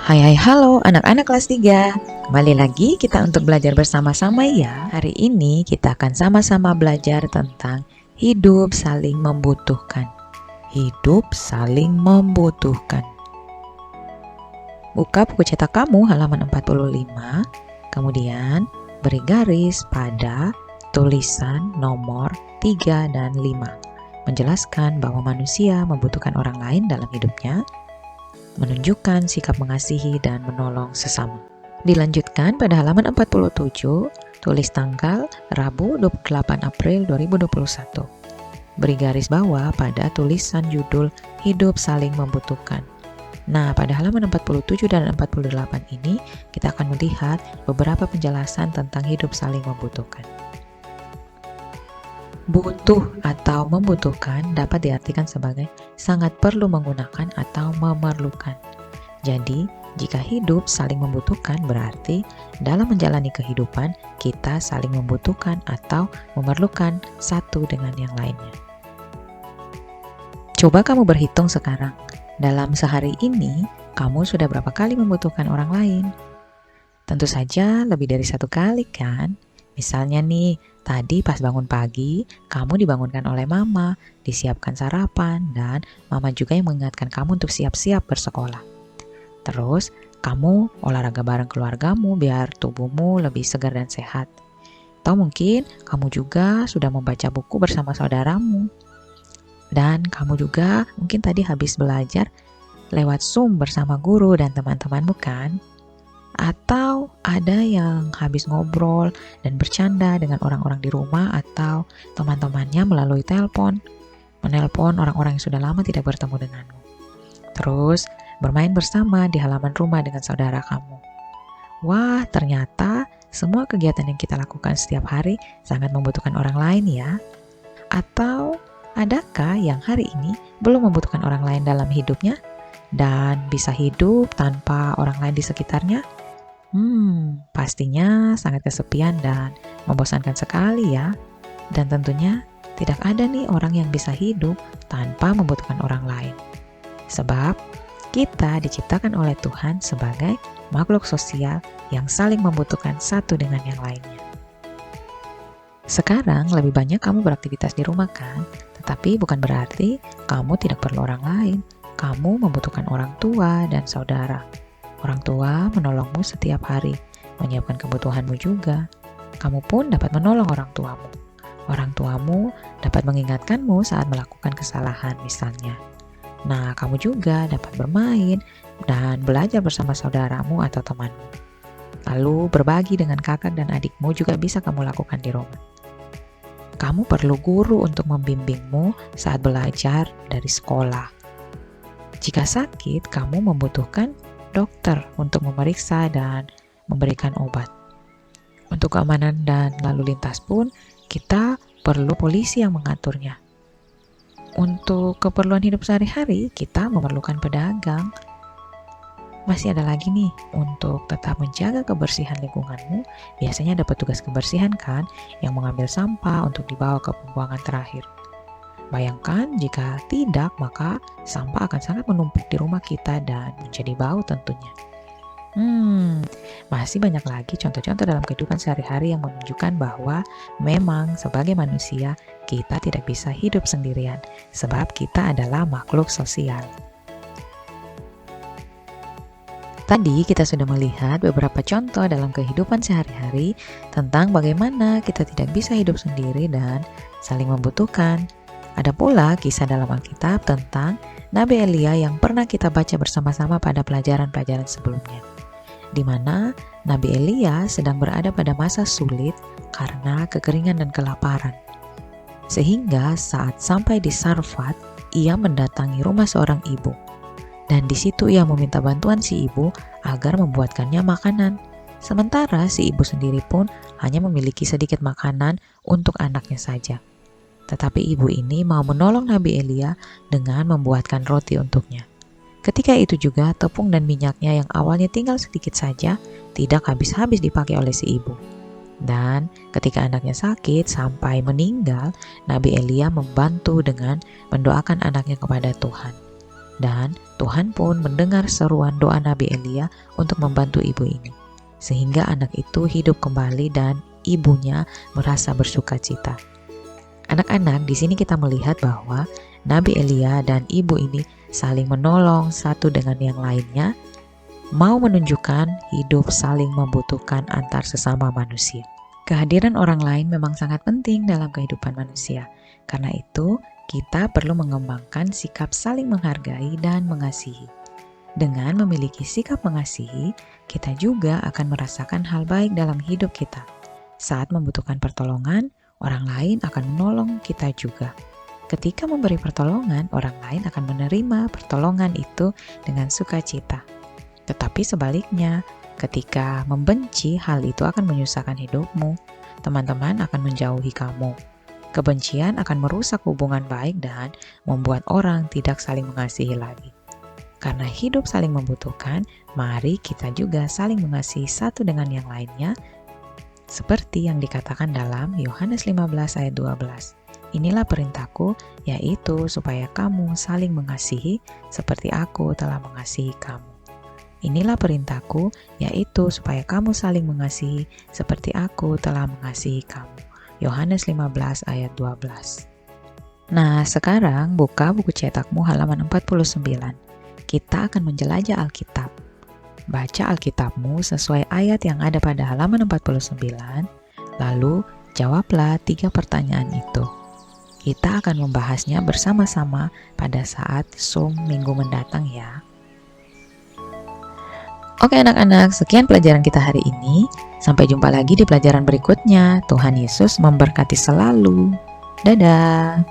Halo anak-anak kelas 3. Kembali lagi kita untuk belajar bersama-sama ya. Hari ini kita akan sama-sama belajar tentang hidup saling membutuhkan. Hidup saling membutuhkan. Buka buku cetak kamu halaman 45, kemudian beri garis pada tulisan nomor 3 dan 5. Menjelaskan bahwa manusia membutuhkan orang lain dalam hidupnya, menunjukkan sikap mengasihi dan menolong sesama. Dilanjutkan pada halaman 47, tulis tanggal Rabu 28 April 2021. Beri garis bawah pada tulisan judul Hidup Saling Membutuhkan. Nah, pada halaman 47 dan 48 ini kita akan melihat beberapa penjelasan tentang hidup saling membutuhkan. Butuh atau membutuhkan dapat diartikan sebagai sangat perlu menggunakan atau memerlukan. Jadi, jika hidup saling membutuhkan berarti dalam menjalani kehidupan kita saling membutuhkan atau memerlukan satu dengan yang lainnya. Coba kamu berhitung sekarang, dalam sehari ini kamu sudah berapa kali membutuhkan orang lain? Tentu saja lebih dari satu kali kan? Misalnya nih, tadi pas bangun pagi, kamu dibangunkan oleh mama, disiapkan sarapan, dan mama juga yang mengingatkan kamu untuk siap-siap bersekolah. Terus, kamu olahraga bareng keluargamu biar tubuhmu lebih segar dan sehat. Atau mungkin kamu juga sudah membaca buku bersama saudaramu. Dan kamu juga mungkin tadi habis belajar lewat Zoom bersama guru dan teman-temanmu kan? Atau ada yang habis ngobrol dan bercanda dengan orang-orang di rumah atau teman-temannya melalui telepon, menelpon orang-orang yang sudah lama tidak bertemu denganmu. Terus bermain bersama di halaman rumah dengan saudara kamu. Wah, ternyata semua kegiatan yang kita lakukan setiap hari sangat membutuhkan orang lain ya. Atau adakah yang hari ini belum membutuhkan orang lain dalam hidupnya dan bisa hidup tanpa orang lain di sekitarnya? Pastinya sangat kesepian dan membosankan sekali ya. Dan tentunya tidak ada nih orang yang bisa hidup tanpa membutuhkan orang lain. Sebab kita diciptakan oleh Tuhan sebagai makhluk sosial yang saling membutuhkan satu dengan yang lainnya. Sekarang lebih banyak kamu beraktivitas di rumah kan? Tetapi bukan berarti kamu tidak perlu orang lain. Kamu membutuhkan orang tua dan saudara. Orang tua menolongmu setiap hari, menyiapkan kebutuhanmu juga. Kamu pun dapat menolong orang tuamu. Orang tuamu dapat mengingatkanmu saat melakukan kesalahan misalnya. Nah, kamu juga dapat bermain dan belajar bersama saudaramu atau temanmu. Lalu berbagi dengan kakak dan adikmu juga bisa kamu lakukan di rumah. Kamu perlu guru untuk membimbingmu saat belajar dari sekolah. Jika sakit, kamu membutuhkan dokter untuk memeriksa dan memberikan obat. Untuk keamanan dan lalu lintas pun, kita perlu polisi yang mengaturnya. Untuk keperluan hidup sehari-hari, kita memerlukan pedagang. Masih ada lagi nih, untuk tetap menjaga kebersihan lingkunganmu, biasanya ada petugas kebersihan kan, yang mengambil sampah untuk dibawa ke pembuangan terakhir. Bayangkan jika tidak, maka sampah akan sangat menumpuk di rumah kita dan menjadi bau tentunya. Masih banyak lagi contoh-contoh dalam kehidupan sehari-hari yang menunjukkan bahwa memang sebagai manusia kita tidak bisa hidup sendirian, sebab kita adalah makhluk sosial. Tadi kita sudah melihat beberapa contoh dalam kehidupan sehari-hari tentang bagaimana kita tidak bisa hidup sendiri dan saling membutuhkan. Ada pula kisah dalam Alkitab tentang Nabi Elia yang pernah kita baca bersama-sama pada pelajaran-pelajaran sebelumnya, di mana Nabi Elia sedang berada pada masa sulit karena kekeringan dan kelaparan. Sehingga saat sampai di Sarfat, ia mendatangi rumah seorang ibu. Dan di situ ia meminta bantuan si ibu agar membuatkannya makanan. Sementara si ibu sendiri pun hanya memiliki sedikit makanan untuk anaknya saja. Tetapi ibu ini mau menolong Nabi Elia dengan membuatkan roti untuknya. Ketika itu juga tepung dan minyaknya yang awalnya tinggal sedikit saja tidak habis-habis dipakai oleh si ibu. Dan ketika anaknya sakit sampai meninggal, Nabi Elia membantu dengan mendoakan anaknya kepada Tuhan. Dan Tuhan pun mendengar seruan doa Nabi Elia untuk membantu ibu ini, sehingga anak itu hidup kembali dan ibunya merasa bersuka cita. Anak-anak, di sini kita melihat bahwa Nabi Elia dan ibu ini saling menolong satu dengan yang lainnya, mau menunjukkan hidup saling membutuhkan antar sesama manusia. Kehadiran orang lain memang sangat penting dalam kehidupan manusia. Karena itu, kita perlu mengembangkan sikap saling menghargai dan mengasihi. Dengan memiliki sikap mengasihi, kita juga akan merasakan hal baik dalam hidup kita. Saat membutuhkan pertolongan, orang lain akan menolong kita juga. Ketika memberi pertolongan, orang lain akan menerima pertolongan itu dengan sukacita. Tetapi sebaliknya, ketika membenci, hal itu akan menyusahkan hidupmu. Teman-teman akan menjauhi kamu. Kebencian akan merusak hubungan baik dan membuat orang tidak saling mengasihi lagi. Karena hidup saling membutuhkan, mari kita juga saling mengasihi satu dengan yang lainnya, seperti yang dikatakan dalam Yohanes 15 ayat 12. Inilah perintahku, yaitu supaya kamu saling mengasihi seperti aku telah mengasihi kamu. Inilah perintahku, yaitu supaya kamu saling mengasihi seperti aku telah mengasihi kamu. Yohanes 15 ayat 12. Nah, sekarang buka buku cetakmu halaman 49. Kita akan menjelajah Alkitab. Baca Alkitabmu sesuai ayat yang ada pada halaman 49, lalu jawablah 3 pertanyaan itu. Kita akan membahasnya bersama-sama pada saat Zoom minggu mendatang ya. Oke anak-anak, sekian pelajaran kita hari ini. Sampai jumpa lagi di pelajaran berikutnya. Tuhan Yesus memberkati selalu. Dadah.